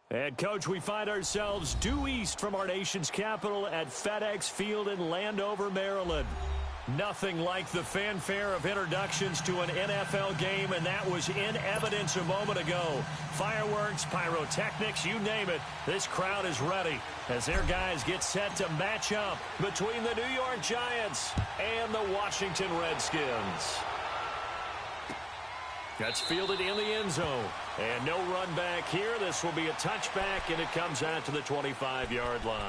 And, Coach, we find ourselves due east from our nation's capital at FedEx Field in Landover, Maryland. Nothing like the fanfare of introductions to an NFL game, and that was in evidence a moment ago. Fireworks, pyrotechnics, you name it. This crowd is ready as their guys get set to match up between the New York Giants and the Washington Redskins. That's fielded in the end zone. And no run back here. This will be a touchback, and it comes out to the 25-yard line.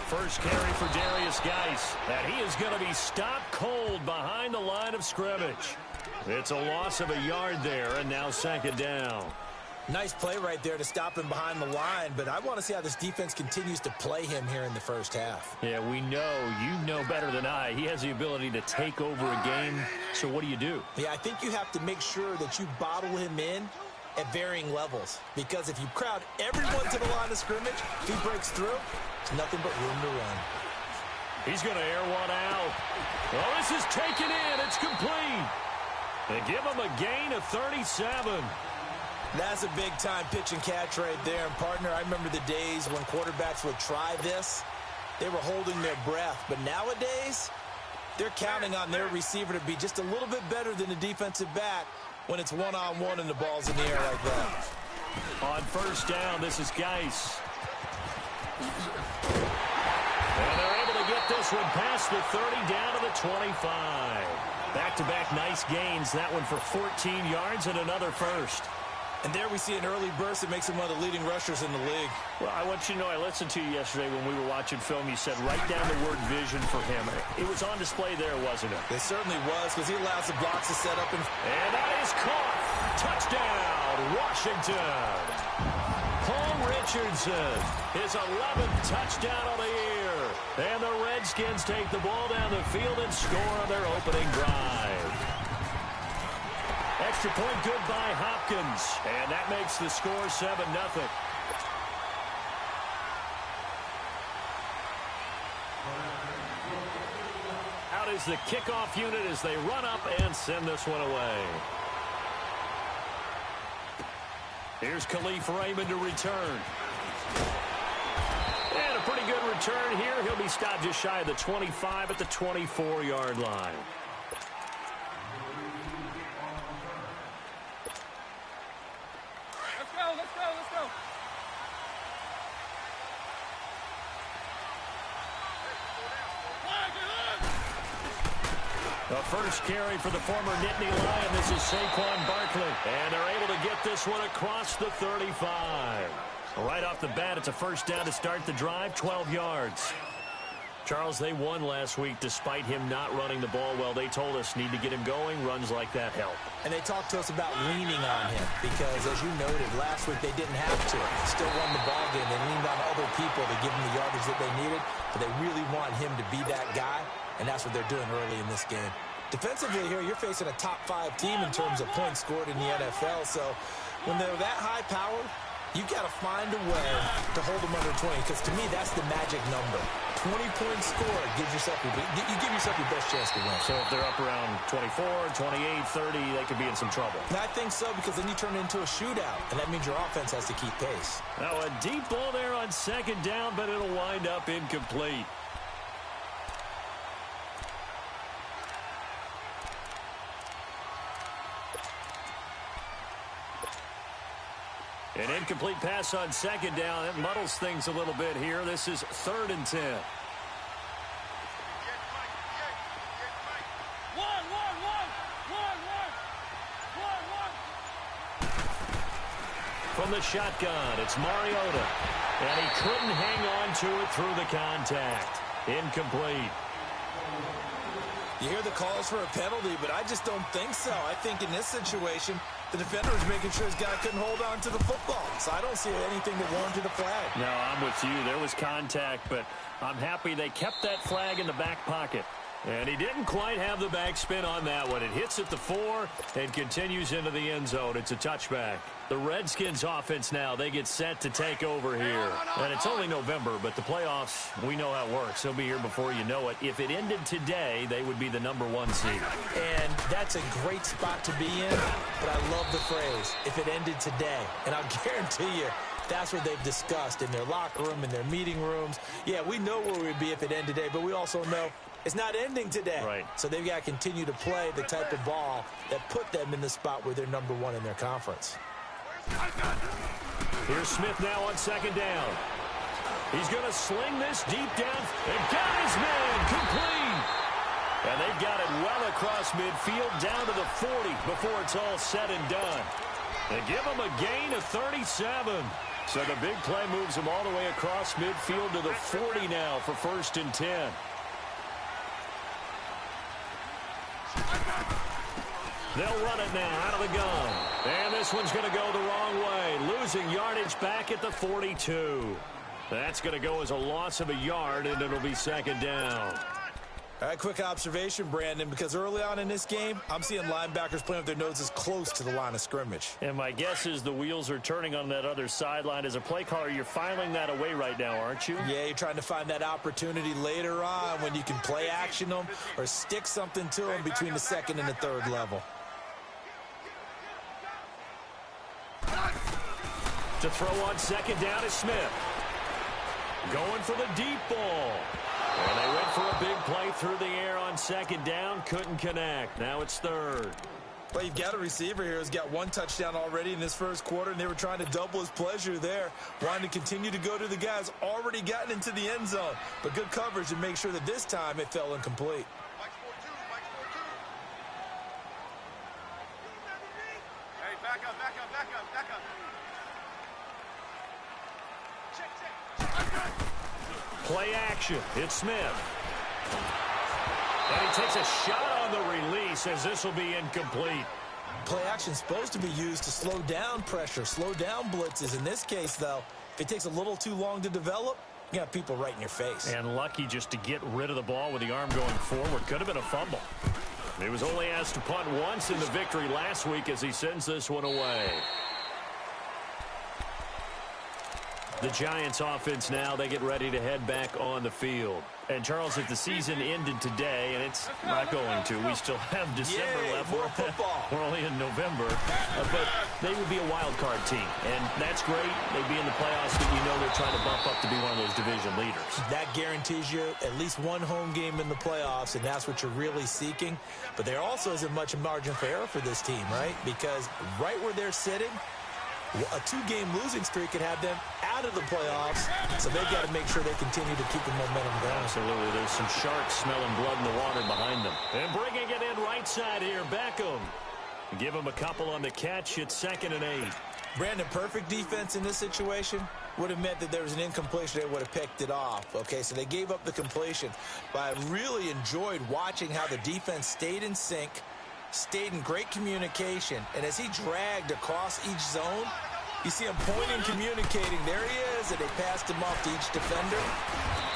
First carry for Darius Geis, and he is going to be stopped cold behind the line of scrimmage. It's a loss of a yard there, and now second down. Nice play right there to stop him behind the line, but I want to see how this defense continues to play him here in the first half. Yeah, we know. You know better than I. He has the ability to take over a game, so what do? Yeah, I think you have to make sure that you bottle him in at varying levels, because if you crowd everyone to the line of scrimmage, if he breaks through, it's nothing but room to run. He's going to air one out. Oh, this is taken in. It's complete. They give him a gain of 37. That's a big-time pitch and catch right there. And, partner, I remember the days when quarterbacks would try this. They were holding their breath. But nowadays, they're counting on their receiver to be just a little bit better than the defensive back when it's one-on-one and the ball's in the air like that. On first down, this is Geis. And they're able to get this one past the 30 down to the 25. Back-to-back nice gains. That one for 14 yards and another first. And there we see an early burst that makes him one of the leading rushers in the league. Well, I want you to know, I listened to you yesterday when we were watching film. You said write down the word vision for him. It was on display there, wasn't it? It certainly was, because he allows the blocks to set up. And that is caught. Touchdown, Washington. Paul Richardson, his 11th touchdown of the year. And the Redskins take the ball down the field and score on their opening drive. Extra point good by Hopkins. And that makes the score 7-0. Out is the kickoff unit as they run up and send this one away. Here's Khalif Raymond to return. And a pretty good return here. He'll be stopped just shy of the 25 at the 24-yard line. Let's go. The first carry for the former Nittany Lion. This is Saquon Barkley. And they're able to get this one across the 35. Right off the bat, it's a first down to start the drive, 12 yards. Charles, they won last week despite him not running the ball well. They told us need to get him going. Runs like that help. And they talked to us about leaning on him because, as you noted, last week they didn't have to. Still won the ball game. They leaned on other people to give them the yardage that they needed, but they really want him to be that guy, and that's what they're doing early in this game. Defensively here, you're facing a top-5 team in terms of points scored in the NFL, so when they're that high-powered, you've got to find a way to hold them under 20, because to me, that's the magic number. 20-point score gives yourself you give yourself your best chance to win. So if they're up around 24, 28, 30, they could be in some trouble. And I think so, because then you turn it into a shootout, and that means your offense has to keep pace. Now a deep ball there on second down, but it'll wind up incomplete. An incomplete pass on second down. It muddles things a little bit here. This is 3rd and 10. From the shotgun, it's Mariota. And he couldn't hang on to it through the contact. Incomplete. You hear the calls for a penalty, but I just don't think so. I think in this situation, the defender was making sure his guy couldn't hold on to the football. So I don't see anything that warranted a flag. No, I'm with you. There was contact, but I'm happy they kept that flag in the back pocket. And he didn't quite have the backspin on that one. It hits at the 4 and continues into the end zone. It's a touchback. The Redskins offense now, they get set to take over here. And it's only November, but the playoffs, we know how it works. They'll be here before you know it. If it ended today, they would be the #1 seed. And that's a great spot to be in, but I love the phrase, if it ended today. And I'll guarantee you, that's what they've discussed in their locker room, in their meeting rooms. Yeah, we know where we'd be if it ended today, but we also know it's not ending today. Right. So they've got to continue to play the type of ball that put them in the spot where they're #1 in their conference. Here's Smith now on second down. He's going to sling this deep down and got his man complete. And they've got it well across midfield down to the 40 before it's all said and done. They give him a gain of 37. So the big play moves him all the way across midfield to the 40 now for 1st and 10. They'll run it now out of the gun. And this one's going to go the wrong way. Losing yardage back at the 42. That's going to go as a loss of a yard, and it'll be 2nd down. All right, quick observation, Brandon, because early on in this game, I'm seeing linebackers playing with their noses close to the line of scrimmage. And my guess is the wheels are turning on that other sideline. As a play caller, you're filing that away right now, aren't you? Yeah, you're trying to find that opportunity later on when you can play action them or stick something to them between the 2nd and the 3rd level. To throw on 2nd down is Smith. Going for the deep ball. And they went for a big play through the air on 2nd down. Couldn't connect. Now it's 3rd. Well, you've got a receiver here who's got 1 touchdown already in this 1st quarter, and they were trying to double his pleasure there, wanting to continue to go to the guys already gotten into the end zone. But good coverage to make sure that this time it fell incomplete. Hey, back up. Play action. It's Smith. And he takes a shot on the release as this will be incomplete. Play action is supposed to be used to slow down pressure, slow down blitzes. In this case, though, if it takes a little too long to develop, you got people right in your face. And lucky just to get rid of the ball with the arm going forward. Could have been a fumble. He was only asked to punt once in the victory last week as he sends this one away. The Giants offense now, they get ready to head back on the field. And, Charles, if the season ended today, and it's not going to, we still have December left. More football. We're only in November. But they would be a wild card team. And that's great. They'd be in the playoffs, but you know they're trying to bump up to be one of those division leaders. That guarantees you at least 1 home game in the playoffs, and that's what you're really seeking. But there also isn't much margin for error for this team, right? Because right where they're sitting, a 2-game losing streak could have them out of the playoffs, so they've got to make sure they continue to keep the momentum going. Absolutely. There's some sharks smelling blood in the water behind them. And bringing it in right side here, Beckham. Give him a couple on the catch. It's 2nd and 8. Brandon, perfect defense in this situation would have meant that there was an incompletion. They would have picked it off. Okay, so they gave up the completion. But I really enjoyed watching how the defense stayed in sync, stayed in great communication, and as he dragged across each zone, you see him pointing, communicating. There he is, and they passed him off to each defender.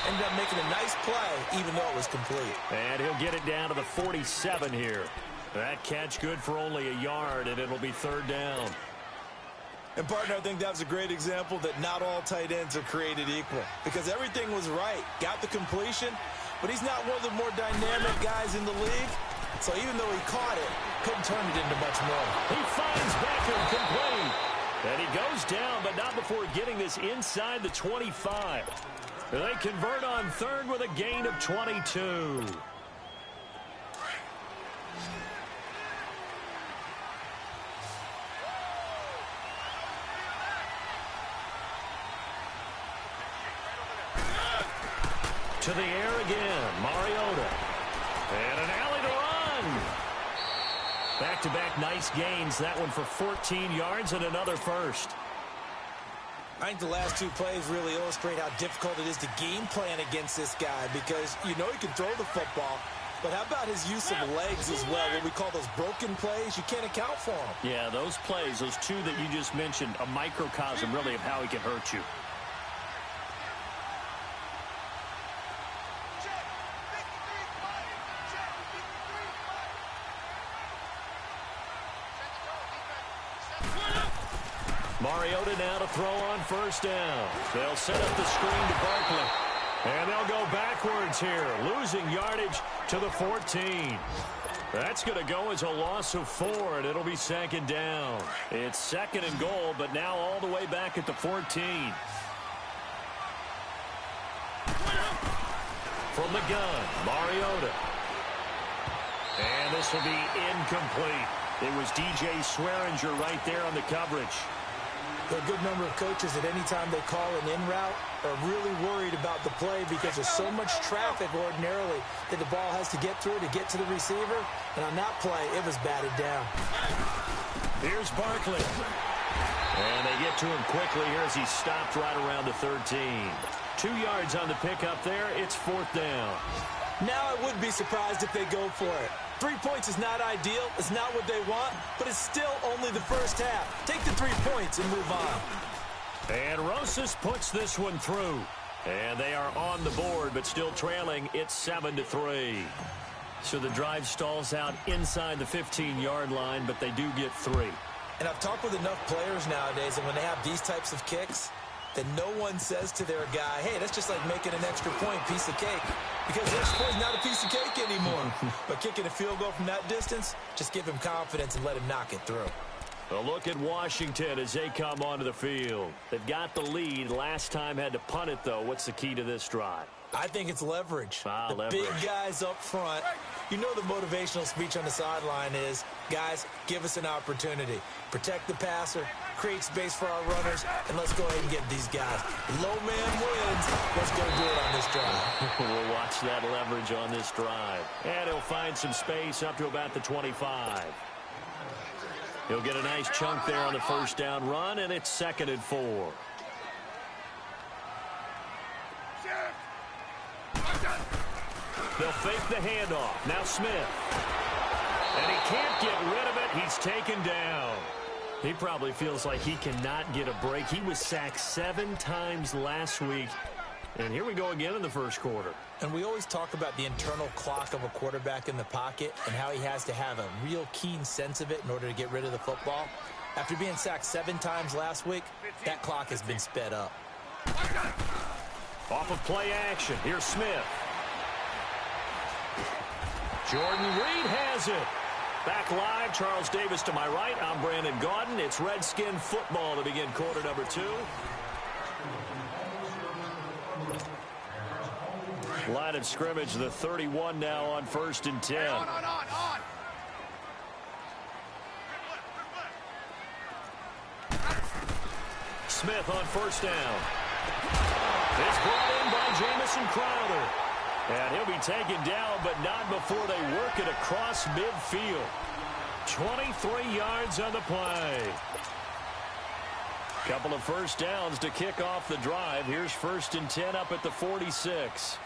Ended up making a nice play, even though it was complete. And he'll get it down to the 47 here. That catch good for only a yard, and it'll be 3rd down. And, partner, I think that was a great example that not all tight ends are created equal, because everything was right. Got the completion, but he's not one of the more dynamic guys in the league. So even though he caught it, couldn't turn it into much more. He finds Beckham complete. And he goes down, but not before getting this inside the 25. They convert on 3rd with a gain of 22. To the air again, Mariota. And an alley to run. Back-to-back nice gains. That one for 14 yards and another first. I think the last 2 plays really illustrate how difficult it is to game plan against this guy, because you know he can throw the football, but how about his use of legs as well? What we call those broken plays, you can't account for them. Yeah, those plays, those 2 that you just mentioned, a microcosm really of how he can hurt you. Mariota now to throw on first down. They'll set up the screen to Barkley. And they'll go backwards here, losing yardage to the 14. That's going to go as a loss of 4, and it'll be second down. It's second and goal, but now all the way back at the 14. From the gun, Mariota. And this will be incomplete. It was DJ Swearinger right there on the coverage. There are a good number of coaches that any time they call an in route are really worried about the play because there's so much traffic ordinarily that the ball has to get through to get to the receiver. And on that play, it was batted down. Here's Barkley. And they get to him quickly here as he's stopped right around the 13. 2 yards on the pickup there. It's fourth down. Now I would be surprised if they go for it. 3 points is not ideal. It's not what they want, but it's still only the first half. Take the 3 points and move on. And Rosas puts this one through. And they are on the board, but still trailing. It's 7-3. So the drive stalls out inside the 15-yard line, but they do get 3. And I've talked with enough players nowadays, and when they have these types of kicks, that no one says to their guy, hey, that's just like making an extra point, piece of cake. Because the extra point is not a piece of cake anymore. But kicking a field goal from that distance, just give him confidence and let him knock it through. A look at Washington as they come onto the field. They've got the lead. Last time had to punt it, though. What's the key to this drive? I think it's leverage. Leverage. Big guys up front. You know the motivational speech on the sideline is, guys, give us an opportunity. Protect the passer, create space for our runners, and let's go ahead and get these guys. Low man wins. Let's go do it on this drive. We'll watch that leverage on this drive. And he'll find some space up to about the 25. He'll get a nice chunk there on the first down run, and it's 2nd and 4. They'll fake the handoff. Now Smith. And he can't get rid of it. He's taken down. He probably feels like he cannot get a break. He was sacked 7 times last week. And here we go again in the first quarter. And we always talk about the internal clock of a quarterback in the pocket and how he has to have a real keen sense of it in order to get rid of the football. After being sacked 7 times last week, that clock has been sped up. Off of play action. Here's Smith. Jordan Reed has it. Back live, Charles Davis to my right. I'm Brandon Gaudin. It's Redskin football to begin quarter number 2. Line of scrimmage, the 31 now on 1st and 10. On. Smith on first down. It's brought in by Jamison Crowder. And he'll be taken down, but not before they work it across midfield. 23 yards on the play. Couple of first downs to kick off the drive. Here's 1st and 10 up at the 46.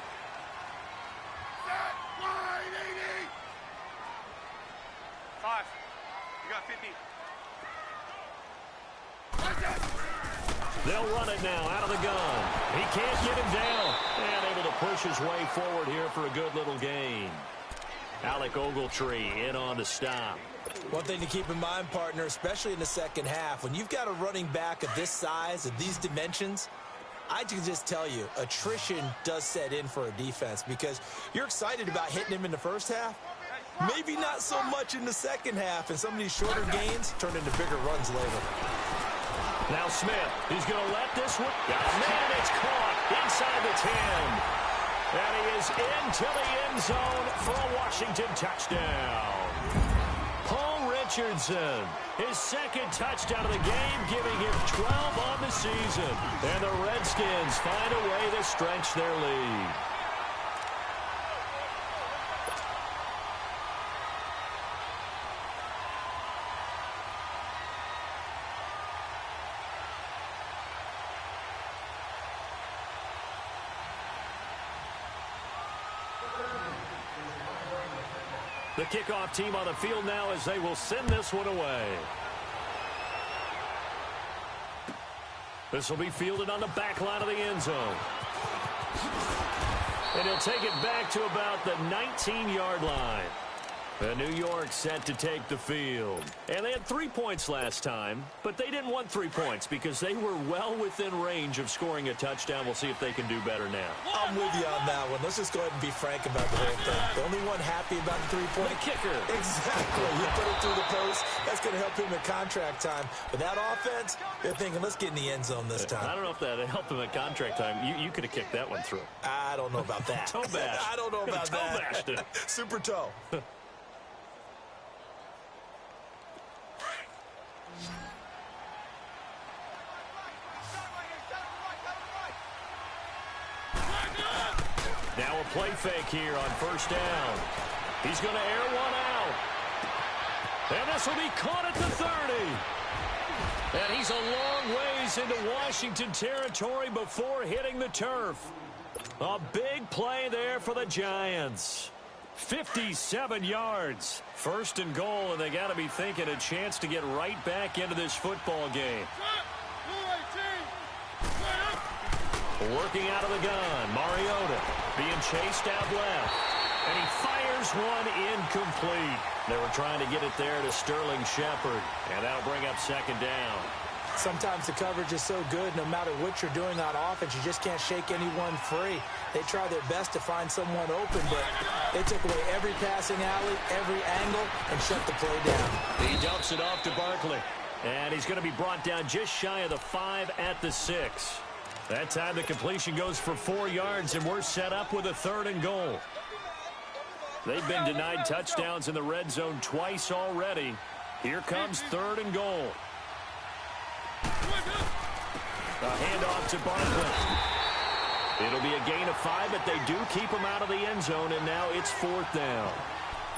They'll run it now out of the gun. He can't get him down. And able to push his way forward here for a good little gain. Alec Ogletree in on to stop. One thing to keep in mind, partner, especially in the second half, when you've got a running back of this size, of these dimensions, I can just tell you, attrition does set in for a defense because you're excited about hitting him in the first half. Maybe not so much in the second half, and some of these shorter gains turn into bigger runs later. Now Smith, he's going to let this one. Got a man, it's caught inside the 10. And he is into the end zone for a Washington touchdown. Paul Richardson, his 2nd touchdown of the game, giving him 12 on the season. And the Redskins find a way to stretch their lead. The kickoff team on the field now as they will send this one away. This will be fielded on the back line of the end zone. And he'll take it back to about the 19-yard line. New York set to take the field. And they had 3 points last time, but they didn't want 3 points because they were well within range of scoring a touchdown. We'll see if they can do better now. I'm with you on that one. Let's just go ahead and be frank about the whole thing. The only one happy about the 3-point kicker. Exactly. You put it through the post. That's going to help him at contract time. But that offense, they're thinking, let's get in the end zone this time. I don't know if that helped him at contract time. You could have kicked that one through. I don't know about that. Toe bash. I don't know about toe that. Bashed it. Super toe. Now a play fake here on first down. He's going to air one out. And this will be caught at the 30. And he's a long ways into Washington territory before hitting the turf. A big play there for the Giants. 57 yards. First and goal, and they got to be thinking a chance to get right back into this football game. Working out of the gun, Mariota being chased out left. And he fires one incomplete. They were trying to get it there to Sterling Shepard. And that'll bring up second down. Sometimes the coverage is so good, no matter what you're doing on offense, you just can't shake anyone free. They try their best to find someone open, but they took away every passing alley, every angle, and shut the play down. He dumps it off to Barkley. And he's going to be brought down just shy of the 5 at the 6. That time the completion goes for 4 yards, and we're set up with a 3rd and goal. They've been denied touchdowns in the red zone twice already. Here comes 3rd and goal. A handoff to Barkley. It'll be a gain of 5, but they do keep him out of the end zone, and now it's 4th down.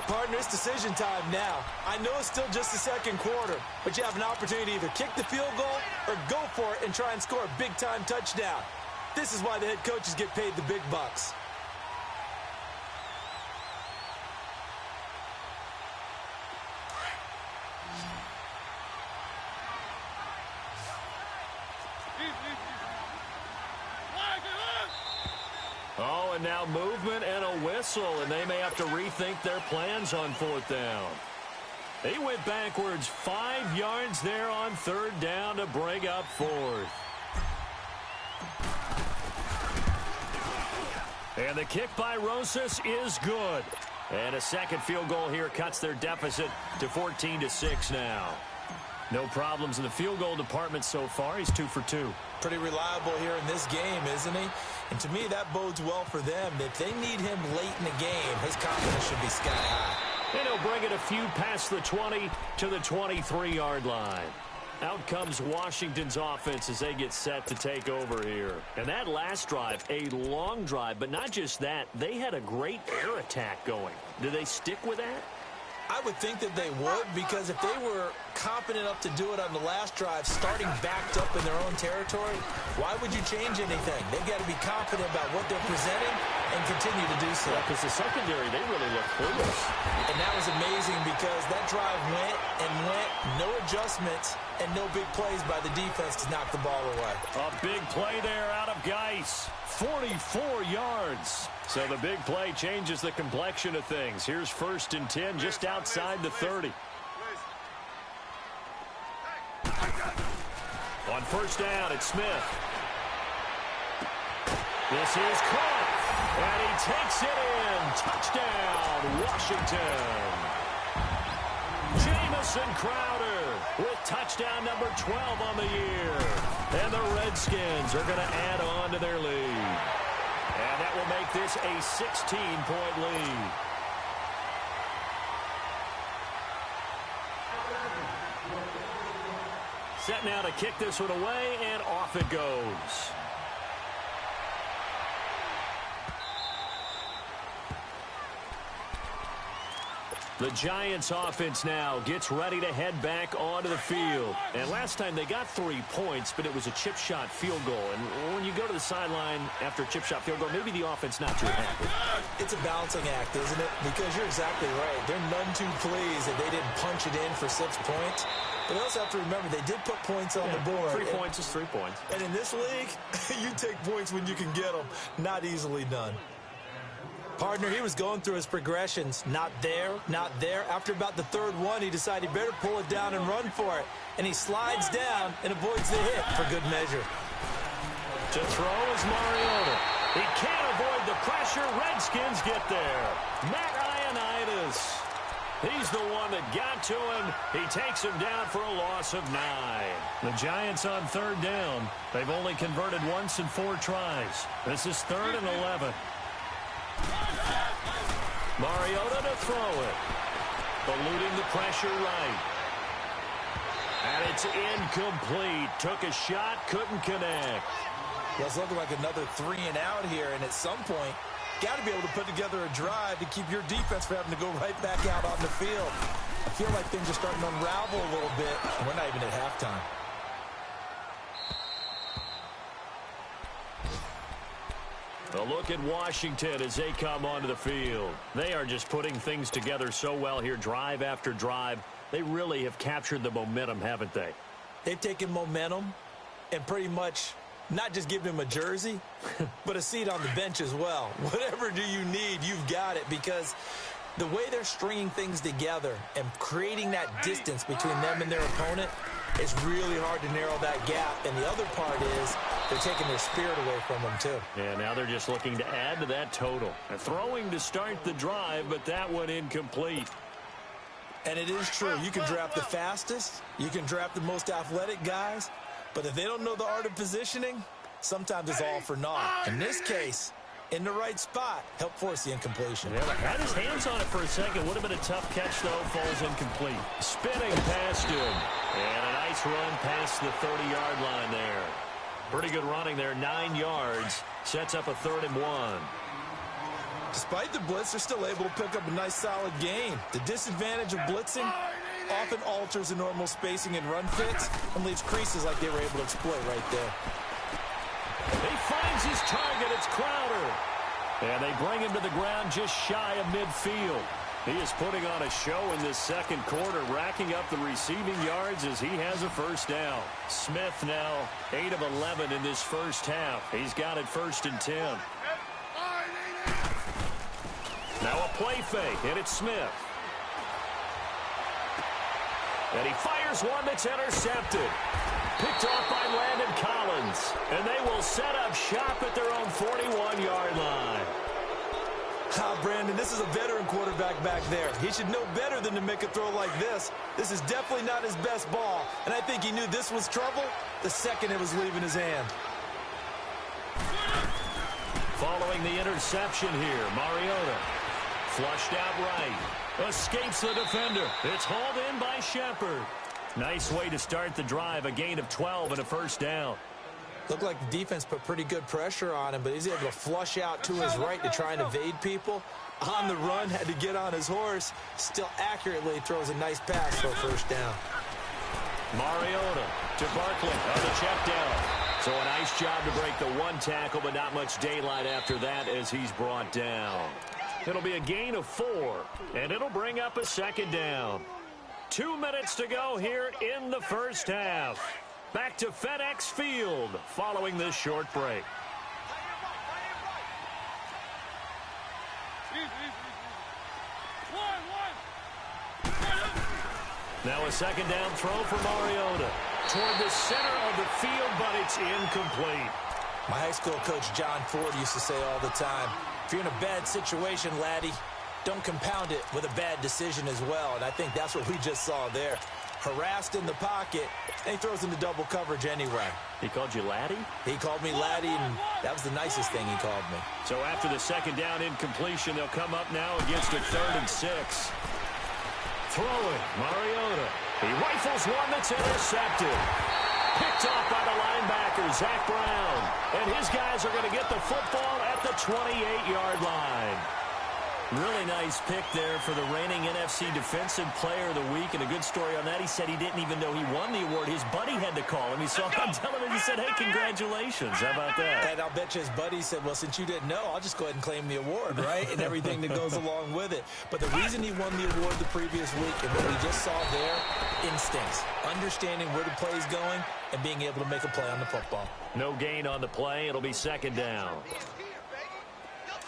Partner, it's decision time now. I know it's still just the second quarter, but you have an opportunity to either kick the field goal or go for it and try and score a big-time touchdown. This is why the head coaches get paid the big bucks. Oh, and now movement and a whistle, and they may have to rethink their plans on 4th down. They went backwards 5 yards there on 3rd down to bring up 4th. And the kick by Rosas is good. And a second field goal here cuts their deficit to 14-6 now. No problems in the field goal department so far. He's 2 for 2. Pretty reliable here in this game, isn't he? And to me, that bodes well for them. If they need him late in the game, his confidence should be sky high. And he'll bring it a few past the 20 to the 23-yard line. Out comes Washington's offense as they get set to take over here. And that last drive, a long drive, but not just that. They had a great air attack going. Do they stick with that? I would think that they would, because if they were confident enough to do it on the last drive, starting backed up in their own territory, why would you change anything? They've got to be confident about what they're presenting and continue to do so. Because the secondary, they really look clueless. And that was amazing because that drive went and went, no adjustments, and no big plays by the defense to knock the ball away. A big play there out of Geis. 44 yards. So the big play changes the complexion of things. Here's 1st and 10 just outside the 30. On 1st down, it's Smith. This is caught. And he takes it in. Touchdown, Washington. Jamison Crowder with touchdown number 12 on the year. And the Redskins are going to add on to their lead. And that will make this a 16-point lead. Set now to kick this one away, and off it goes. The Giants offense now gets ready to head back onto the field. And last time they got 3 points, but it was a chip shot field goal. And when you go to the sideline after a chip shot field goal, maybe the offense not too happy. It's a balancing act, isn't it? Because you're exactly right. They're none too pleased that they didn't punch it in for 6 points. But they also have to remember they did put points on the board. 3 points is 3 points. And in this league, you take points when you can get them. Not easily done. Partner, he was going through his progressions. Not there, not there. After about the third one, he decided he better pull it down and run for it. And he slides down and avoids the hit for good measure. To throw is Mariota. He can't avoid the pressure. Redskins get there. Matt Ioannidis. He's the one that got to him. He takes him down for a loss of 9. The Giants on third down. They've only converted once in 4 tries. This is 3rd and 11. Mariota to throw it. Eluding the pressure right. And it's incomplete. Took a shot, couldn't connect. Yeah, it's looking like another 3 and out here, and at some point, got to be able to put together a drive to keep your defense from having to go right back out on the field. I feel like things are starting to unravel a little bit, and we're not even at halftime. A look at Washington as they come onto the field. They are just putting things together so well here, drive after drive. They really have captured the momentum, haven't they? They've taken momentum and pretty much not just given him a jersey, but a seat on the bench as well. Whatever do you need, you've got it, because the way they're stringing things together and creating that distance between them and their opponent, it's really hard to narrow that gap. And the other part is they're taking their spirit away from them, too. Yeah, now they're just looking to add to that total. Throwing to start the drive, but that one incomplete. And it is true. You can draft the fastest. You can draft the most athletic guys. But if they don't know the art of positioning, sometimes it's all for naught. In this case, in the right spot, help force the incompletion. Yeah, had his hands on it for a second. Would have been a tough catch, though. Falls incomplete. Spinning past him. And a nice run past the 30-yard line there. Pretty good running there. 9 yards. Sets up a 3rd and 1. Despite the blitz, they're still able to pick up a nice, solid gain. The disadvantage of blitzing often alters the normal spacing and run fits and leaves creases like they were able to exploit right there. He finds his target. It's Crowder. And they bring him to the ground just shy of midfield. He is putting on a show in this second quarter, racking up the receiving yards as he has a first down. Smith now 8 of 11 in this first half. He's got it 1st and 10. Now a play fake, and it's Smith. And he fires one that's intercepted. Picked off by Landon Collins. And they will set up shop at their own 41-yard line. Brandon, this is a veteran quarterback back there. He should know better than to make a throw like this. This is definitely not his best ball. And I think he knew this was trouble the second it was leaving his hand. Following the interception here, Mariota. Flushed out right. Escapes the defender. It's hauled in by Shepard. Nice way to start the drive. A gain of 12 and a first down. Looked like the defense put pretty good pressure on him, but he's able to flush out to his right to try and evade people. On the run, had to get on his horse. Still accurately throws a nice pass for a first down. Mariota to Barkley on the check down. So a nice job to break the one tackle, but not much daylight after that as he's brought down. It'll be a gain of 4, and it'll bring up a second down. 2 minutes to go here in the first half. Back to FedEx Field following this short break. Now a second down throw for Mariota. Toward the center of the field, but it's incomplete. My high school coach, John Ford, used to say all the time, if you're in a bad situation, laddie, don't compound it with a bad decision as well. And I think that's what we just saw there. Harassed in the pocket, and he throws into double coverage anyway. He called you laddie? He called me laddie, and that was the nicest thing he called me. So after the second down incompletion, they'll come up now against a 3rd and 6. Throwing, Mariota. He rifles one that's intercepted. Picked off by the linebacker, Zach Brown. And his guys are going to get the football at the 28-yard line. Really nice pick there for the reigning NFC Defensive Player of the Week. And a good story on that. He said he didn't even know he won the award. His buddy had to call him. He saw him on television. He said, hey, congratulations. How about that? And I'll bet you his buddy said, well, since you didn't know, I'll just go ahead and claim the award, right? And everything that goes along with it. But the reason he won the award the previous week and what we just saw there, instincts. Understanding where the play is going and being able to make a play on the football. No gain on the play. It'll be second down.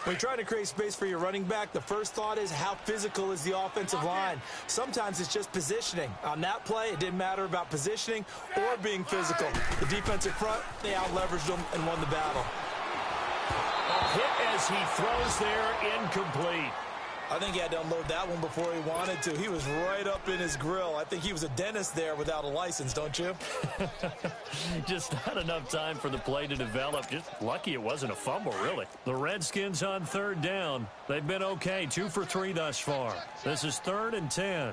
When you're trying to create space for your running back, the first thought is how physical is the offensive line. Sometimes it's just positioning. On that play, it didn't matter about positioning or being physical. The defensive front, they out-leveraged them and won the battle. A hit as he throws there, incomplete. I think he had to unload that one before he wanted to. He was right up in his grill. I think he was a dentist there without a license, don't you? Just not enough time for the play to develop. Just lucky it wasn't a fumble, really. The Redskins on third down. They've been okay, 2 for 3 thus far. This is 3rd and 10.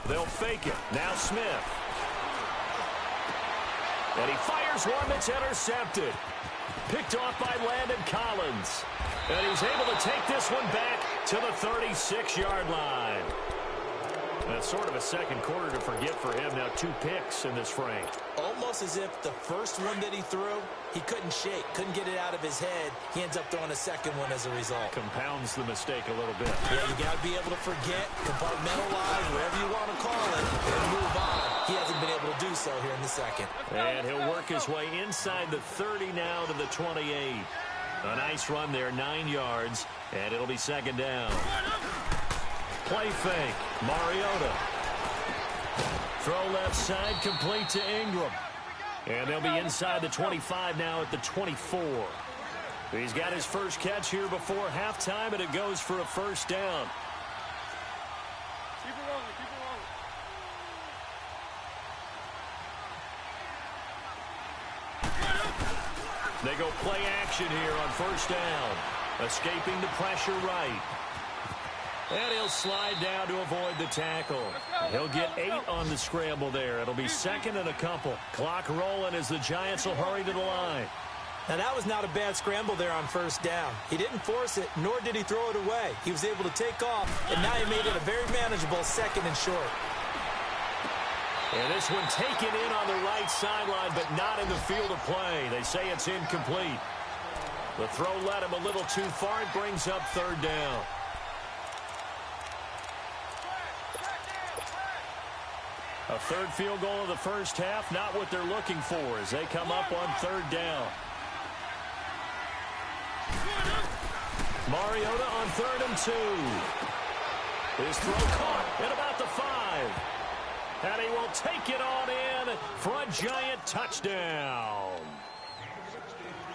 They'll fake it. Now Smith. And he fires one that's intercepted. Picked off by Landon Collins. And he's able to take this one back to the 36-yard line. That's sort of a second quarter to forget for him. Now 2 picks in this frame. Almost as if the first one that he threw, he couldn't shake, couldn't get it out of his head. He ends up throwing a second one as a result. Compounds the mistake a little bit. Yeah, you got to be able to forget, compartmentalize, whatever you want to call it, and move on. He hasn't been able to do so here in the second. And he'll work his way inside the 30 now to the 28. A nice run there, 9 yards, and it'll be second down. Play fake, Mariota. Throw left side, complete to Ingram. And they'll be inside the 25 now at the 24. He's got his first catch here before halftime, and it goes for a first down. Keep it rolling, keep it rolling. They go play action here on first down. Escaping the pressure right. And he'll slide down to avoid the tackle. He'll get 8 on the scramble there. It'll be second and a couple. Clock rolling as the Giants will hurry to the line. Now, that was not a bad scramble there on first down. He didn't force it, nor did he throw it away. He was able to take off, and now he made it a very manageable second and short. And this one taken in on the right sideline, but not in the field of play. They say it's incomplete. The throw led him a little too far. It brings up third down. A third field goal of the first half, not what they're looking for as they come up on third down. Mariota on 3rd and 2. His throw caught at about the 5. And he will take it on in for a Giant touchdown.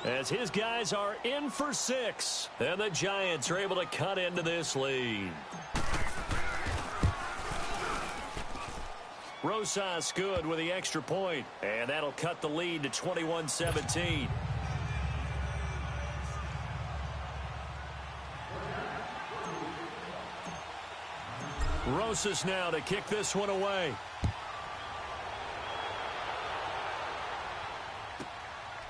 As his guys are in for 6. And the Giants are able to cut into this lead. Rosas good with the extra point. And that'll cut the lead to 21-17. Rosas now to kick this one away.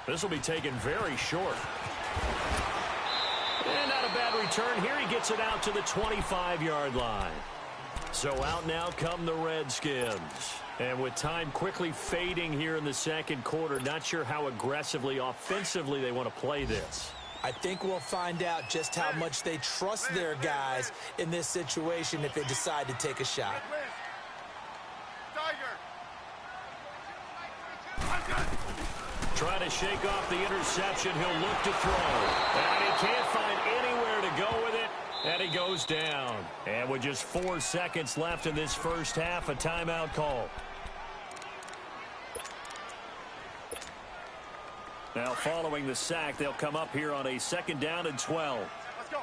This will be taken very short. And not a bad return here. He gets it out to the 25-yard line. So out now come the Redskins. And with time quickly fading here in the second quarter, not sure how aggressively, offensively they want to play this. I think we'll find out just how much they trust their guys in this situation if they decide to take a shot. Trying to shake off the interception. He'll look to throw. And he can't find anywhere to go with it. And he goes down. And with just 4 seconds left in this first half, a timeout call. Now following the sack, they'll come up here on a 2nd down and 12. Let's go.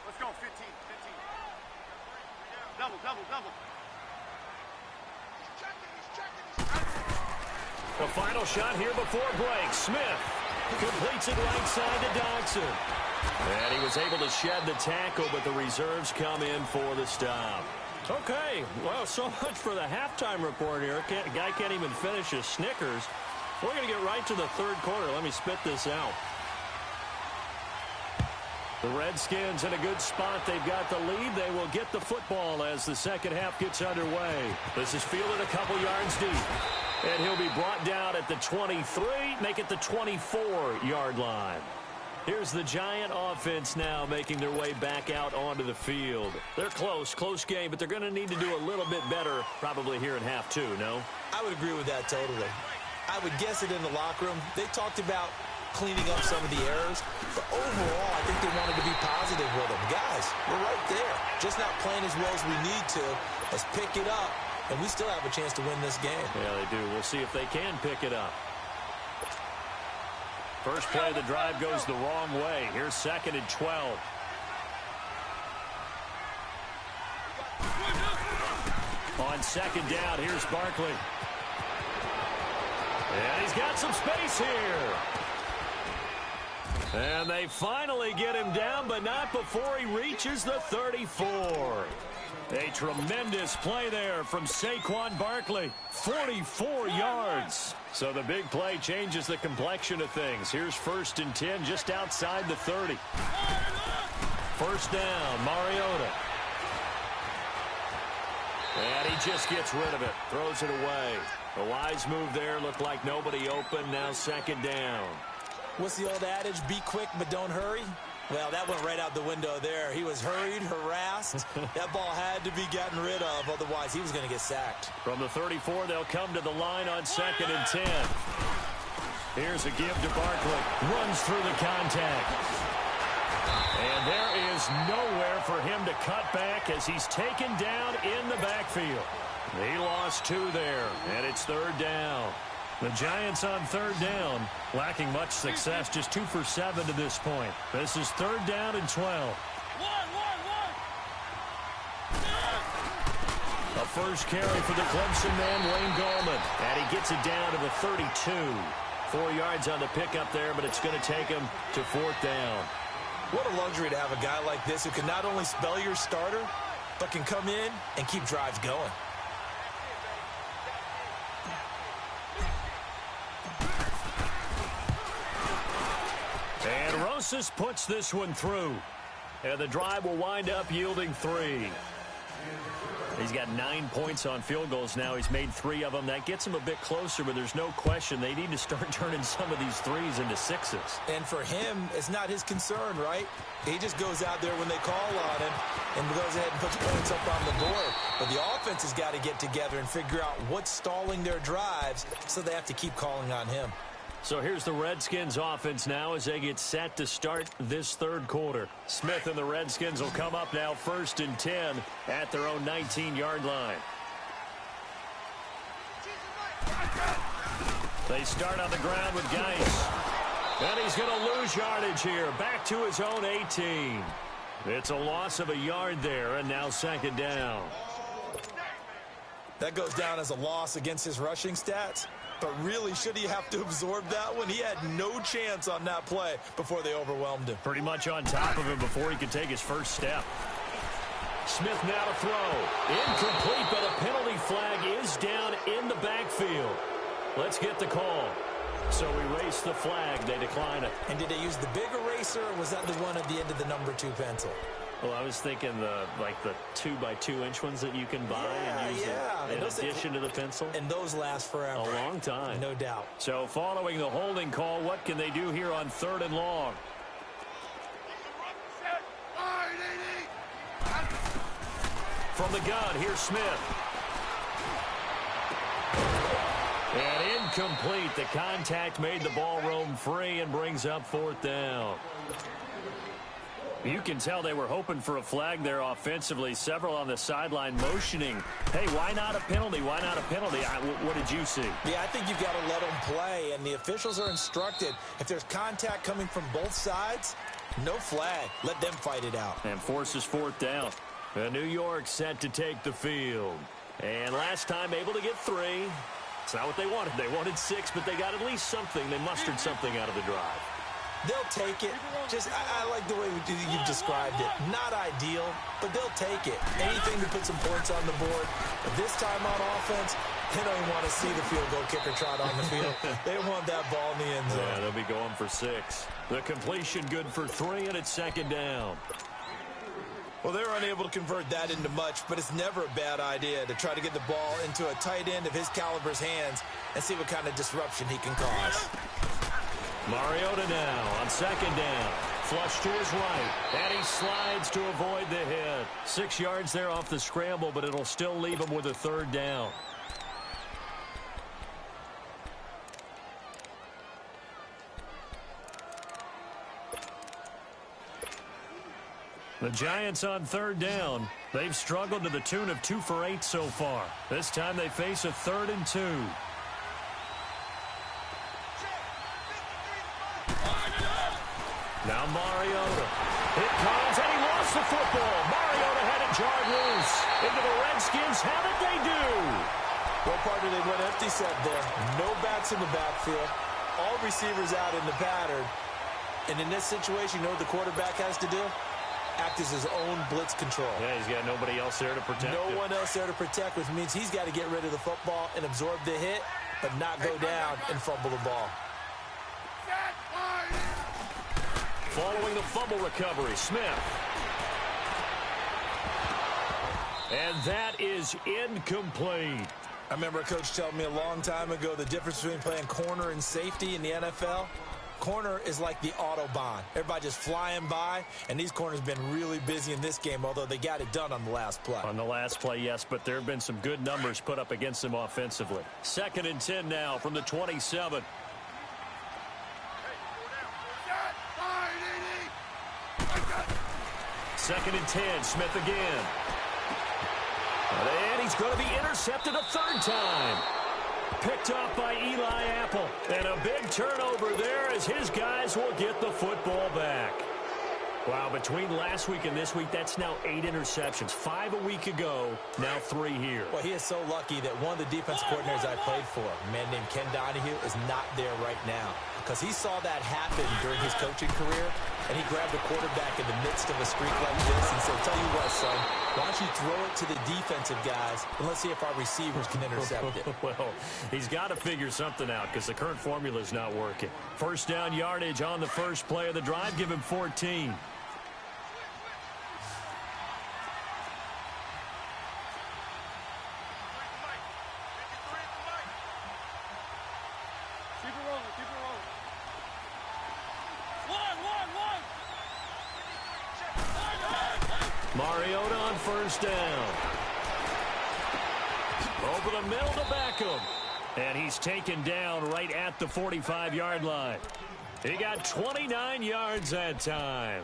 Let's go. 15. Double. The final shot here before break. Smith completes it right side to Dodson. And he was able to shed the tackle, but the reserves come in for the stop. Okay, well, so much for the halftime report here. Guy can't even finish his Snickers. We're going to get right to the third quarter. Let me spit this out. The Redskins in a good spot. They've got the lead. They will get the football as the second half gets underway. This is fielded a couple yards deep. And he'll be brought down at the 23, make it the 24-yard line. Here's the Giant offense now making their way back out onto the field. They're close game, but they're going to need to do a little bit better probably here in half 2, no? I would agree with that totally. I would guess it in the locker room. They talked about cleaning up some of the errors. But overall, I think they wanted to be positive with him. Guys, we're right there. Just not playing as well as we need to. Let's pick it up, and we still have a chance to win this game. Yeah, they do. We'll see if they can pick it up. First play of the drive goes the wrong way. Here's 2nd and 12. On 2nd down, here's Barkley. And he's got some space here. And they finally get him down, but not before he reaches the 34. A tremendous play there from Saquon Barkley. 44 yards. So the big play changes the complexion of things. Here's 1st and 10 just outside the 30. First down, Mariota. And he just gets rid of it. Throws it away. A wise move there. Looked like nobody open. Now 2nd down. What's the old adage? Be quick, but don't hurry. Well, that went right out the window there. He was hurried, harassed. That ball had to be gotten rid of. Otherwise, he was going to get sacked. From the 34, they'll come to the line on 2nd and 10. Here's a give to Barkley. Runs through the contact. And there is nowhere for him to cut back as he's taken down in the backfield. He lost 2 there, and it's 3rd down. The Giants on 3rd down, lacking much success, just 2 for 7 to this point. This is 3rd down and 12. A first carry for the Clemson man, Wayne Gallman. And he gets it down to the 32. 4 yards on the pickup there, but it's going to take him to 4th down. What a luxury to have a guy like this who can not only spell your starter, but can come in and keep drives going. And Rosas puts this one through. And the drive will wind up yielding 3. He's got 9 points on field goals now. He's made 3 of them. That gets him a bit closer, but there's no question they need to start turning some of these 3s into 6s. And for him, it's not his concern, right? He just goes out there when they call on him and goes ahead and puts points up on the board. But the offense has got to get together and figure out what's stalling their drives, so they have to keep calling on him. So here's the Redskins offense now as they get set to start this 3rd quarter. Smith and the Redskins will come up now 1st and 10 at their own 19-yard line. They start on the ground with Geis. And he's going to lose yardage here. Back to his own 18. It's a loss of a yard there, and now 2nd down. That goes down as a loss against his rushing stats. But really, should he have to absorb that one? He had no chance on that play before they overwhelmed him. Pretty much on top of him before he could take his first step. Smith now to throw. Incomplete, but a penalty flag is down in the backfield. Let's get the call. So erase the flag. They decline it. And did they use the big eraser, or was that the one at the end of the number 2 pencil? Well, I was thinking the 2x2-inch ones that you can buy and use in addition to the pencil. And those last forever. A long time. No doubt. So following the holding call, what can they do here on 3rd and long? From the gun, here's Smith. And incomplete. The contact made the ball roam free and brings up 4th down. You can tell they were hoping for a flag there offensively. Several on the sideline motioning. Hey, why not a penalty? Why not a penalty? What did you see? Yeah, I think you've got to let them play, and the officials are instructed. If there's contact coming from both sides, no flag. Let them fight it out. And forces 4th down. New York set to take the field. And last time able to get 3. It's not what they wanted. They wanted 6, but they got at least something. They mustered something out of the drive. They'll take it. I like the way you've described it. Not ideal, but they'll take it. Anything to put some points on the board. But this time on offense, they don't even want to see the field goal kicker trot on the field. They want that ball in the end zone. Yeah, they'll be going for 6. The completion good for 3, and it's 2nd down. Well, they're unable to convert that into much, but it's never a bad idea to try to get the ball into a tight end of his caliber's hands and see what kind of disruption he can cause. Mariota now on 2nd down. Flush to his right, and he slides to avoid the hit. 6 yards there off the scramble, but it'll still leave him with a 3rd down. The Giants on third down. They've struggled to the tune of 2 for 8 so far. This time they face a 3rd and 2. Now Mariota. It comes, and he lost the football. Mariota had it jarred loose. Into the Redskins. Have it, they do. Well, partner, they went empty set there. No backs in the backfield. All receivers out in the pattern. And in this situation, you know what the quarterback has to do? Act as his own blitz control. Yeah, he's got nobody else there to protect him. No one else there to protect, which means he's got to get rid of the football and absorb the hit, but not go down and fumble the ball. Following the fumble recovery, Smith. And that is incomplete. I remember a coach telling me a long time ago the difference between playing corner and safety in the NFL. Corner is like the Autobahn. Everybody just flying by, and these corners have been really busy in this game, although they got it done on the last play. On the last play, yes, but there have been some good numbers put up against them offensively. 2nd and 10 now from the 27. Second and 10, Smith again. And he's going to be intercepted a 3rd time. Picked off by Eli Apple. And a big turnover there as his guys will get the football back. Wow, between last week and this week, that's now 8 interceptions. 5 a week ago, now 3 here. Well, he is so lucky that one of the defense coordinators I played for, a man named Ken Donahue, is not there right now. Because he saw that happen during his coaching career, and he grabbed the quarterback in the midst of a streak like this and said, tell you what, son, why don't you throw it to the defensive guys, and let's see if our receivers can intercept it. Well, he's got to figure something out because the current formula is not working. 1st down yardage on the first play of the drive. Give him 14. Mariota on 1st down. Over the middle to Beckham. And he's taken down right at the 45-yard line. He got 29 yards that time.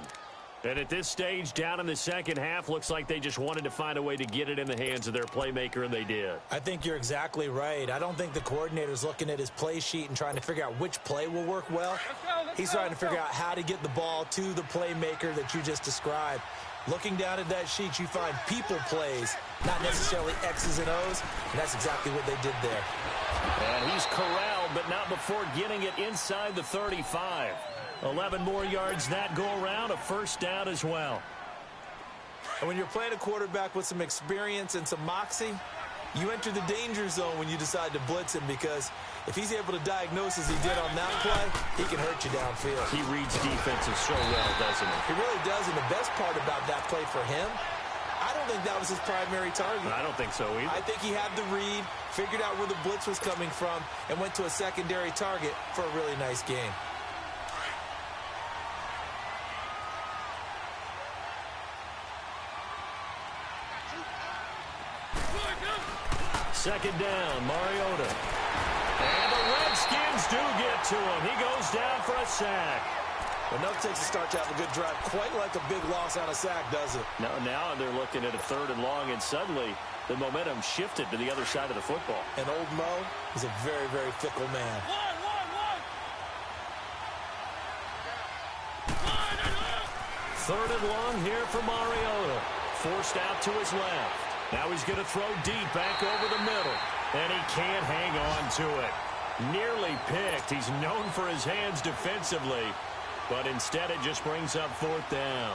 And at this stage, down in the second half, looks like they just wanted to find a way to get it in the hands of their playmaker, and they did. I think you're exactly right. I don't think the coordinator's looking at his play sheet and trying to figure out which play will work well. He's trying to figure out how to get the ball to the playmaker that you just described. Looking down at that sheet, you find people plays, not necessarily X's and O's, and that's exactly what they did there. And he's corralled, but not before getting it inside the 35. 11 more yards that go around, a 1st down as well. And when you're playing a quarterback with some experience and some moxie, you enter the danger zone when you decide to blitz him, because if he's able to diagnose as he did on that play, he can hurt you downfield. He reads defenses so well, doesn't he? He really does, and the best part about that play for him, I don't think that was his primary target. I don't think so either. I think he had the read, figured out where the blitz was coming from, and went to a secondary target for a really nice game. Second down, Mariota. And the Redskins do get to him. He goes down for a sack. Well, no takes a start to have a good drive, quite like a big loss on a sack, does it? Now they're looking at a 3rd and long, and suddenly the momentum shifted to the other side of the football. And old Mo is a very, very fickle man. Third and long here for Mariota. Forced out to his left. Now he's going to throw deep back over the middle. And he can't hang on to it. Nearly picked. He's known for his hands defensively. But instead it just brings up 4th down.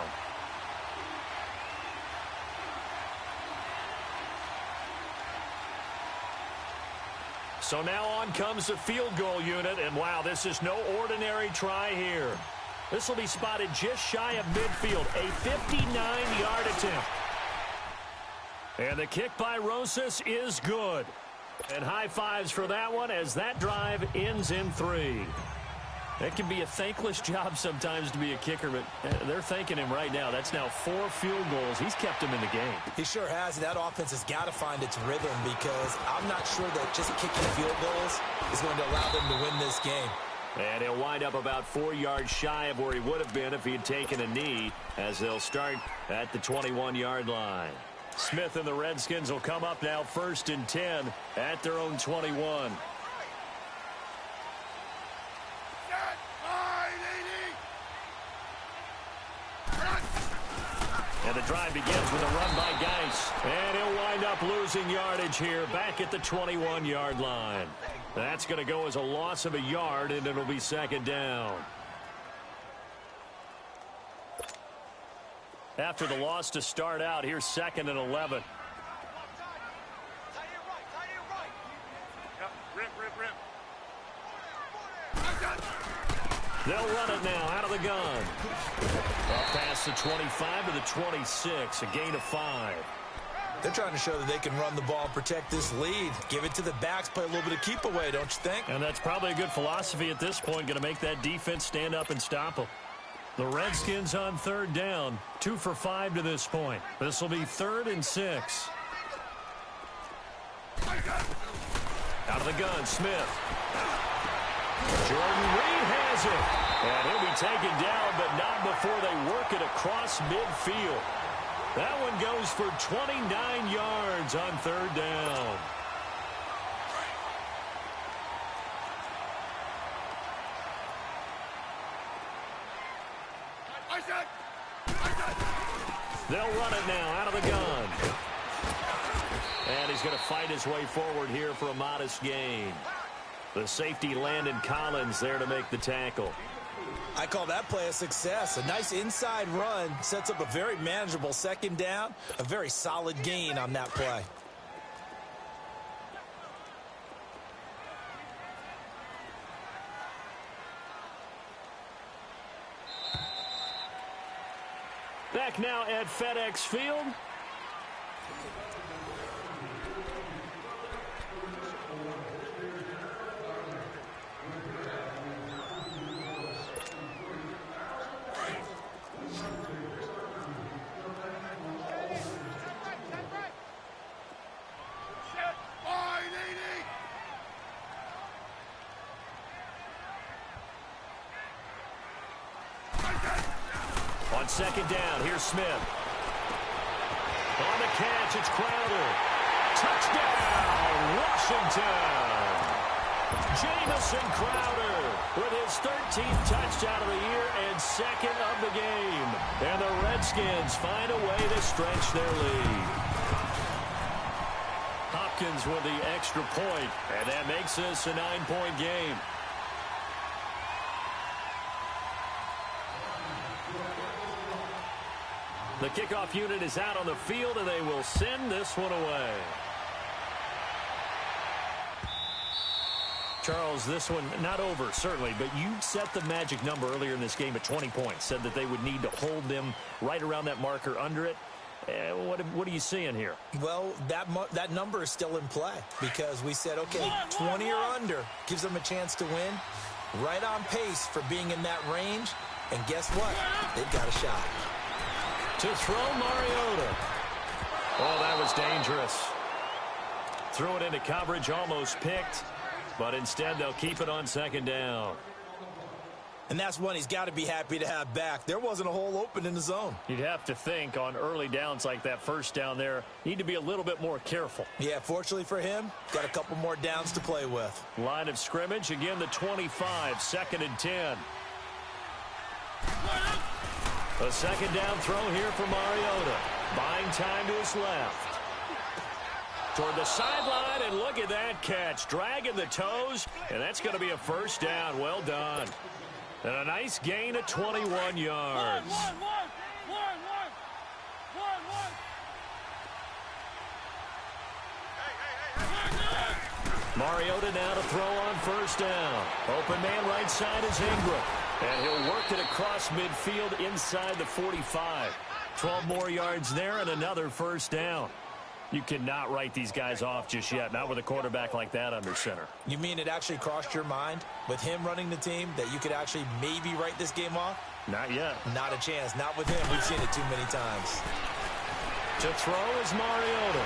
So now on comes the field goal unit. And wow, this is no ordinary try here. This will be spotted just shy of midfield. A 59-yard attempt. And the kick by Rosas is good. And high fives for that one as that drive ends in 3. It can be a thankless job sometimes to be a kicker, but they're thanking him right now. That's now 4 field goals. He's kept him in the game. He sure has. That offense has got to find its rhythm, because I'm not sure that just kicking field goals is going to allow them to win this game. And he'll wind up about 4 yards shy of where he would have been if he had taken a knee, as they'll start at the 21-yard line. Smith and the Redskins will come up now 1st and 10 at their own 21. And the drive begins with a run by Geis. And he'll wind up losing yardage here back at the 21-yard line. That's going to go as a loss of a yard, and it'll be 2nd down. After the loss to start out, here's 2nd and 11. They'll run it now out of the gun. Up past the 25 to the 26, a gain of 5. They're trying to show that they can run the ball, protect this lead. Give it to the backs, play a little bit of keep away, don't you think? And that's probably a good philosophy at this point, going to make that defense stand up and stop them. The Redskins on 3rd down, 2 for 5 to this point. This will be 3rd and 6. Out of the gun, Smith. Jordan Reed has it. And he'll be taken down, but not before they work it across midfield. That one goes for 29 yards on 3rd down. They'll run it now out of the gun. And he's going to fight his way forward here for a modest gain. The safety, Landon Collins, there to make the tackle. I call that play a success. A nice inside run sets up a very manageable 2nd down. A very solid gain on that play. Back now at FedEx Field. On 2nd down, here's Smith. On the catch, it's Crowder. Touchdown, Washington! Jamison Crowder with his 13th touchdown of the year and 2nd of the game. And the Redskins find a way to stretch their lead. Hopkins with the extra point, and that makes this a 9-point game. The kickoff unit is out on the field, and they will send this one away. Charles, this one not over, certainly, but you set the magic number earlier in this game at 20 points. Said that they would need to hold them right around that marker under it. What are you seeing here? Well, that number is still in play because we said, okay, 20 or under gives them a chance to win. Right on pace for being in that range. And guess what? They've got a shot. To throw Mariota. Oh, that was dangerous. Threw it into coverage, almost picked. But instead, they'll keep it on 2nd down. And that's one he's got to be happy to have back. There wasn't a hole open in the zone. You'd have to think on early downs like that 1st down there, need to be a little bit more careful. Yeah, fortunately for him, got a couple more downs to play with. Line of scrimmage, again the 25, 2nd and 10. A 2nd down throw here for Mariota. Buying time to his left. Toward the sideline, and look at that catch. Dragging the toes, and that's going to be a 1st down. Well done. And a nice gain of 21 yards. Mariota now to throw on 1st down. Open man right side is Ingram. And he'll work it across midfield inside the 45. 12 more yards there and another 1st down. You cannot write these guys off just yet, not with a quarterback like that under center. You mean it actually crossed your mind with him running the team that you could actually maybe write this game off? Not yet. Not a chance. Not with him. We've seen it too many times. To throw is Mariota.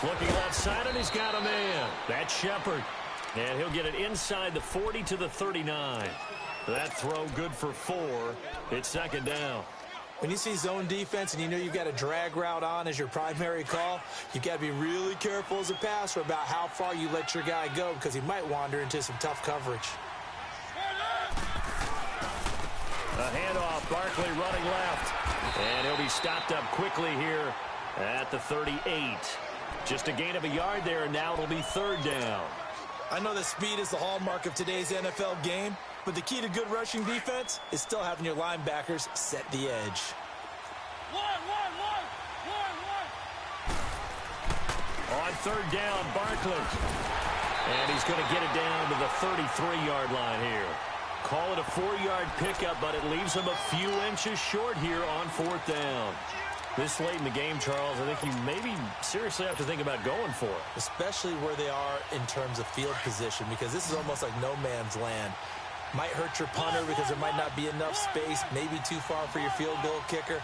Looking left side, and he's got a man. That's Shepard. And he'll get it inside the 40 to the 39. That throw good for 4. It's second down. When you see zone defense and you know you've got a drag route on as your primary call, you've got to be really careful as a passer about how far you let your guy go because he might wander into some tough coverage. A handoff, Barkley running left. And he'll be stopped up quickly here at the 38. Just a gain of a yard there, and now it'll be third down. I know that speed is the hallmark of today's NFL game, but the key to good rushing defense is still having your linebackers set the edge. On third down, Barkley. And he's going to get it down to the 33-yard line here. Call it a 4-yard pickup, but it leaves him a few inches short here on fourth down. This late in the game, Charles, I think you maybe seriously have to think about going for it. Especially where they are in terms of field position, because this is almost like no man's land. Might hurt your punter because there might not be enough space, maybe too far for your field goal kicker.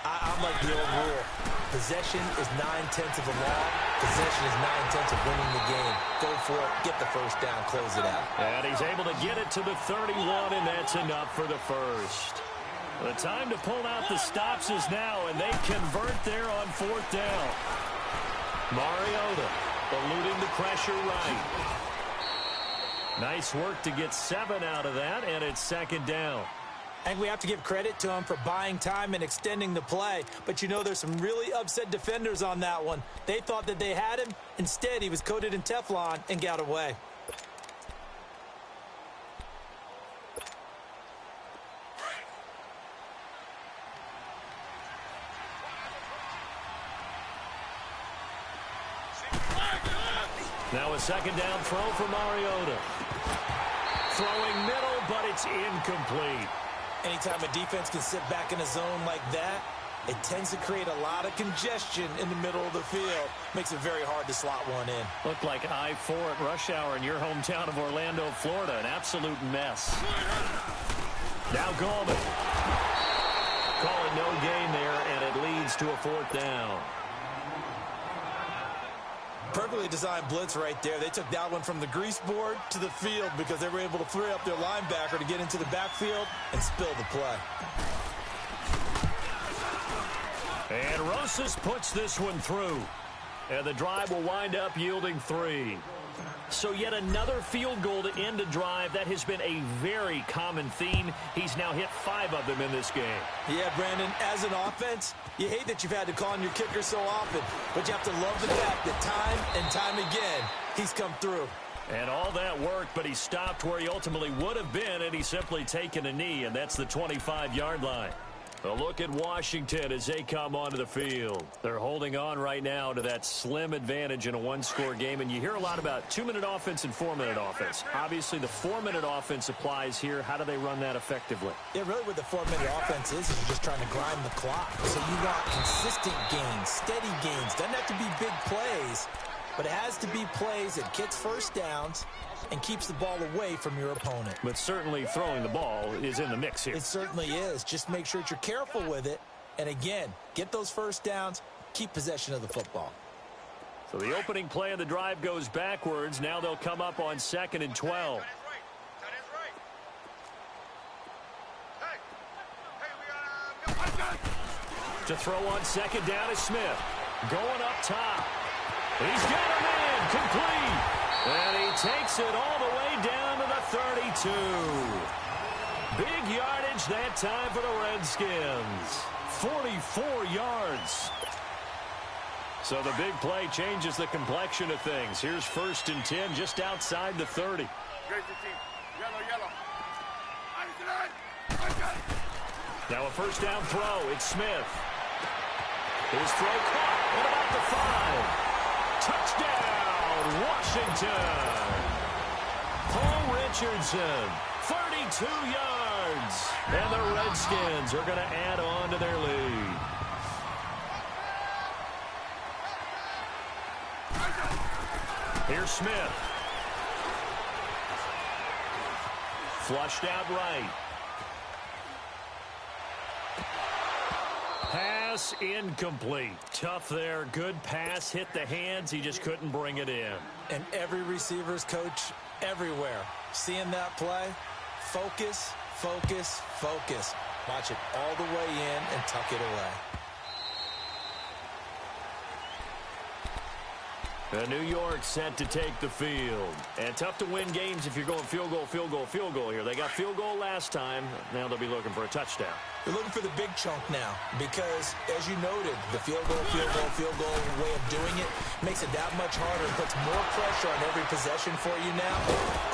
I'm like the old rule. Possession is 9/10 of the law. Possession is 9/10 of winning the game. Go for it, get the first down, close it out. And he's able to get it to the 31, and that's enough for the first. The time to pull out the stops is now, and they convert there on fourth down. Mariota eluding the pressure right. Nice work to get 7 out of that, and it's second down. I think we have to give credit to him for buying time and extending the play, but you know there's some really upset defenders on that one. They thought that they had him. Instead, he was coated in Teflon and got away. Now a second down throw for Mariota. Throwing middle, but it's incomplete. Anytime a defense can sit back in a zone like that, it tends to create a lot of congestion in the middle of the field. Makes it very hard to slot one in. Looked like I-4 at rush hour in your hometown of Orlando, Florida. An absolute mess. Now Gallman. Call it no gain there, and it leads to a fourth down. Perfectly designed blitz right there. They took that one from the grease board to the field because they were able to free up their linebacker to get into the backfield and spill the play. And Rosas puts this one through. And the drive will wind up yielding 3. So yet another field goal to end a drive. That has been a very common theme. He's now hit 5 of them in this game. Yeah, Brandon, as an offense, you hate that you've had to call on your kicker so often, but you have to love the fact that time and time again, he's come through. And all that work, but he stopped where he ultimately would have been, and he's simply taken a knee, and that's the 25-yard line. A look at Washington as they come onto the field. They're holding on right now to that slim advantage in a one-score game, and you hear a lot about 2-minute offense and 4-minute offense. Obviously, the 4-minute offense applies here. How do they run that effectively? Yeah, really what the 4-minute offense is you're just trying to grind the clock. So you want consistent gains, steady gains. Doesn't have to be big plays, but it has to be plays that gets first downs and keeps the ball away from your opponent. But certainly throwing the ball is in the mix here. It certainly is. Just make sure that you're careful with it. And again, get those first downs, keep possession of the football. So the opening play of the drive goes backwards. Now they'll come up on 2nd and 12. To throw on 2nd down is Smith. Going up top. He's got him in. Complete. And he takes it all the way down to the 32. Big yardage that time for the Redskins. 44 yards. So the big play changes the complexion of things. Here's 1st and 10 just outside the 30. Now a first down throw. It's Smith. His throw caught at about the 5. Touchdown, Washington. Paul Richardson, 32 yards. And the Redskins are going to add on to their lead. Here's Smith. Flushed out right. Has pass incomplete. Tough there. Good pass. Hit the hands. He just couldn't bring it in. And every receiver's coach everywhere. Seeing that play, focus, focus, focus. Watch it all the way in and tuck it away. New York set to take the field. And tough to win games if you're going field goal, field goal, field goal here. They got field goal last time. Now they'll be looking for a touchdown. They're looking for the big chunk now because, as you noted, the field goal way of doing it makes it that much harder and puts more pressure on every possession for you now.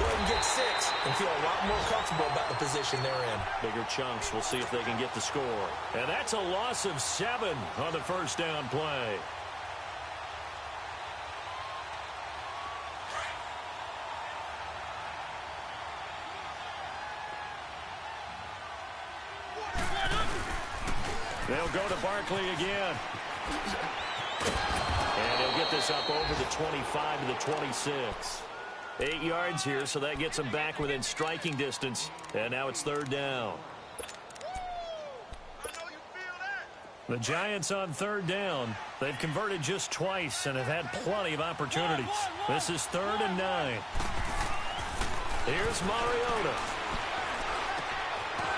Go ahead and get 6 and feel a lot more comfortable about the position they're in. Bigger chunks. We'll see if they can get the score. And that's a loss of 7 on the first down play. They'll go to Barkley again. And he'll get this up over the 25 to the 26. 8 yards here, so that gets them back within striking distance. And now it's third down. The Giants on third down. They've converted just twice and have had plenty of opportunities. This is 3rd and 9. Here's Mariota.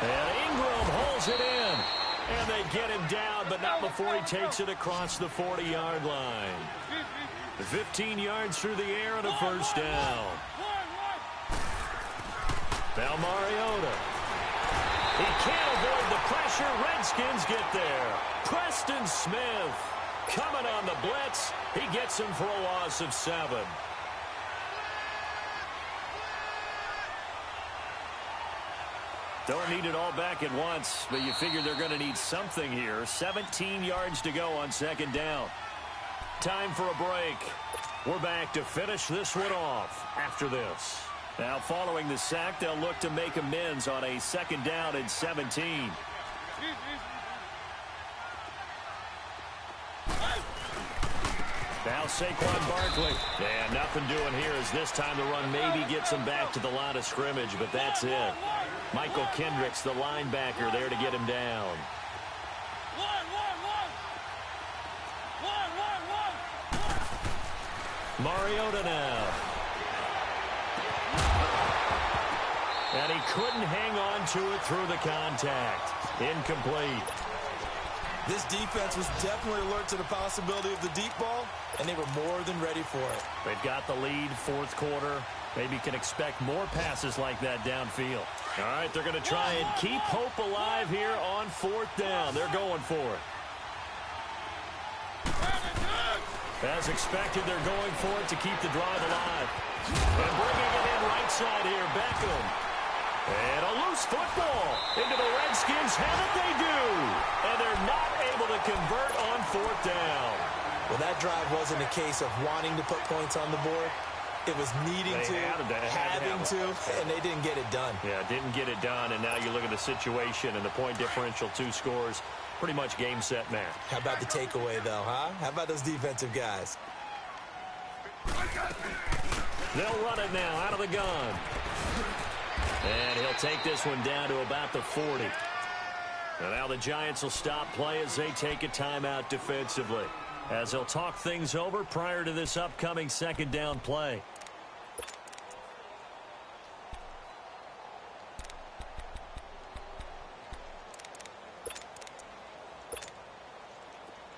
And Ingram holds it in. And they get him down, but not before he takes it across the 40-yard line. 15 yards through the air and a first down. Now Mariota. He can't avoid the pressure. Redskins get there. Preston Smith coming on the blitz. He gets him for a loss of 7. Don't need it all back at once, but you figure they're going to need something here. 17 yards to go on second down. Time for a break. We're back to finish this one off after this. Now, following the sack, they'll look to make amends on a second down and 17. Now Saquon Barkley. And nothing doing here as this time the run maybe gets him back to the line of scrimmage, but that's it. Michael Kendricks, the linebacker, there to get him down. Mariota now. And he couldn't hang on to it through the contact. Incomplete. This defense was definitely alert to the possibility of the deep ball, and they were more than ready for it. They've got the lead, fourth quarter. Maybe can expect more passes like that downfield. All right, they're going to try and keep hope alive here on fourth down. They're going for it. As expected, they're going for it to keep the drive alive. And bringing it in right side here, Beckham. And a loose football into the Redskins. Have it they do. And they're not able to convert on fourth down. Well, that drive wasn't a case of wanting to put points on the board. It was needing to, having to, and they didn't get it done. Yeah, didn't get it done, and now you look at the situation and the point differential, 2 scores, pretty much game, set, match. How about the takeaway, though, huh? How about those defensive guys? They'll run it now out of the gun. And he'll take this one down to about the 40. And now the Giants will stop play as they take a timeout defensively, as they'll talk things over prior to this upcoming second down play.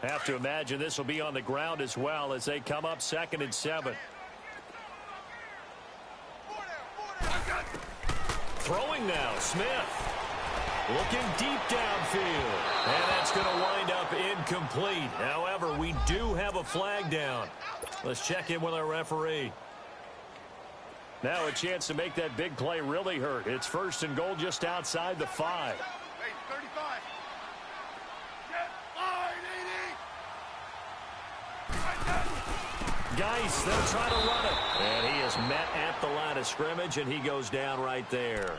Have to imagine this will be on the ground as well as they come up 2nd and 7. Throwing now, Smith. Looking deep downfield. And that's going to wind up incomplete. However, we do have a flag down. Let's check in with our referee. Now a chance to make that big play really hurt. It's 1st and goal just outside the 5. Hey, 35. Geis, they'll try to run it. And he is met at the line of scrimmage, and he goes down right there.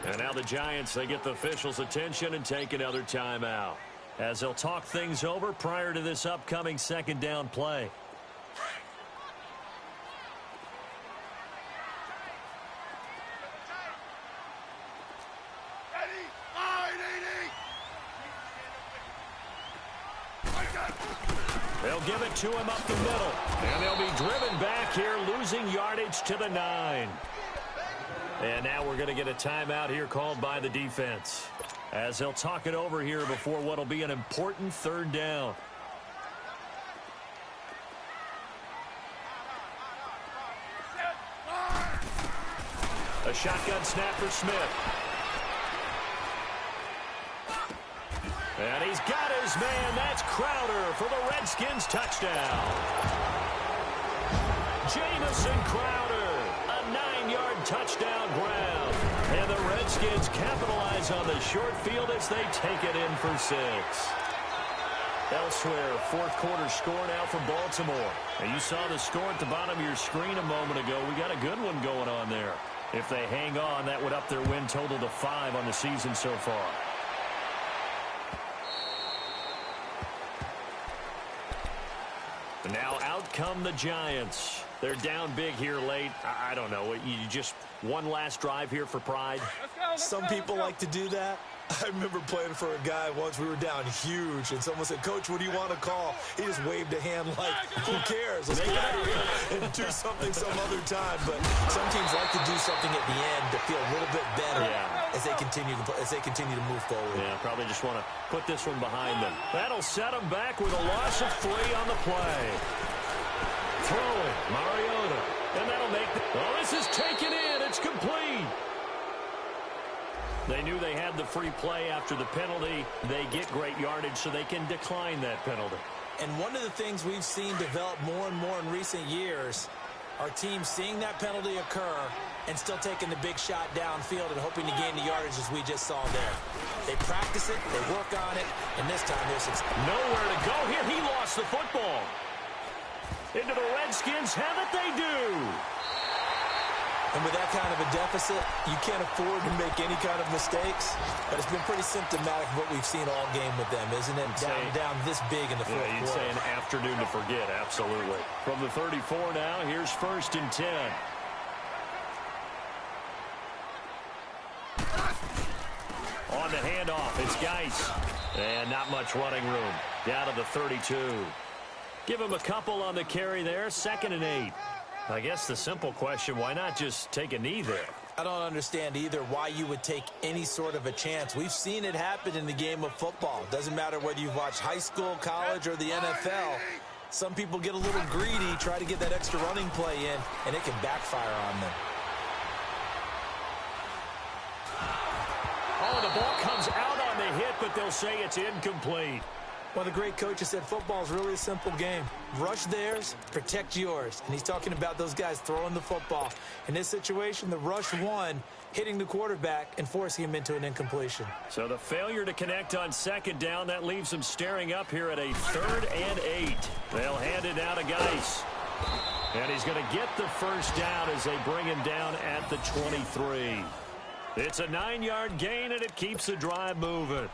And now the Giants, they get the officials' attention and take another timeout, as they'll talk things over prior to this upcoming second down play. They'll give it to him up the middle. And they'll be driven back here, losing yardage to the 9. And now we're going to get a timeout here called by the defense, as they'll talk it over here before what will be an important third down. A shotgun snap for Smith. And he's got his man. That's Crowder for the Redskins touchdown. Jamison Crowder, a 9-yard touchdown ground. And the Redskins capitalize on the short field as they take it in for 6. Elsewhere, fourth quarter score now for Baltimore. And you saw the score at the bottom of your screen a moment ago. We got a good one going on there. If they hang on, that would up their win total to 5 on the season so far. Now out come the Giants. They're down big here late. I don't know. You just one last drive here for pride? Some people like to do that. I remember playing for a guy once. We were down huge, and someone said, "Coach, what do you want to call?" He just waved a hand like, "Who cares? Let's get out of here and do something some other time." But some teams like to do something at the end to feel a little bit better as they continue to move forward. Yeah, probably just want to put this one behind them. That'll set them back with a loss of 3 on the play. Throwing, Mariota, and that'll make this is taken in. It's complete. They knew they had the free play after the penalty. They get great yardage, so they can decline that penalty. And one of the things we've seen develop more and more in recent years are teams seeing that penalty occur and still taking the big shot downfield and hoping to gain the yardage as we just saw there. They practice it, they work on it, and this time they're successful. Nowhere to go here. He lost the football. Into the Redskins have it, they do. And with that kind of a deficit, you can't afford to make any kind of mistakes. But it's been pretty symptomatic of what we've seen all game with them, isn't it? Down this big in the fourth quarter. You'd say an afternoon to forget, absolutely. From the 34 now, here's 1st and 10. On the handoff, it's Geis. And not much running room. Down to the 32. Give him a couple on the carry there, 2nd and 8. I guess the simple question, why not just take a knee there? I don't understand either why you would take any sort of a chance. We've seen it happen in the game of football. Doesn't matter whether you've watched high school, college, or the NFL. Some people get a little greedy, try to get that extra running play in, and it can backfire on them. Oh, the ball comes out on the hit, but they'll say it's incomplete. One of the great coaches said football is really a simple game. Rush theirs, protect yours. And he's talking about those guys throwing the football. In this situation, the rush won, hitting the quarterback and forcing him into an incompletion. So the failure to connect on 2nd down, that leaves them staring up here at a 3rd and 8. They'll hand it out to Geis. And he's going to get the first down as they bring him down at the 23. It's a 9-yard gain, and it keeps the drive moving.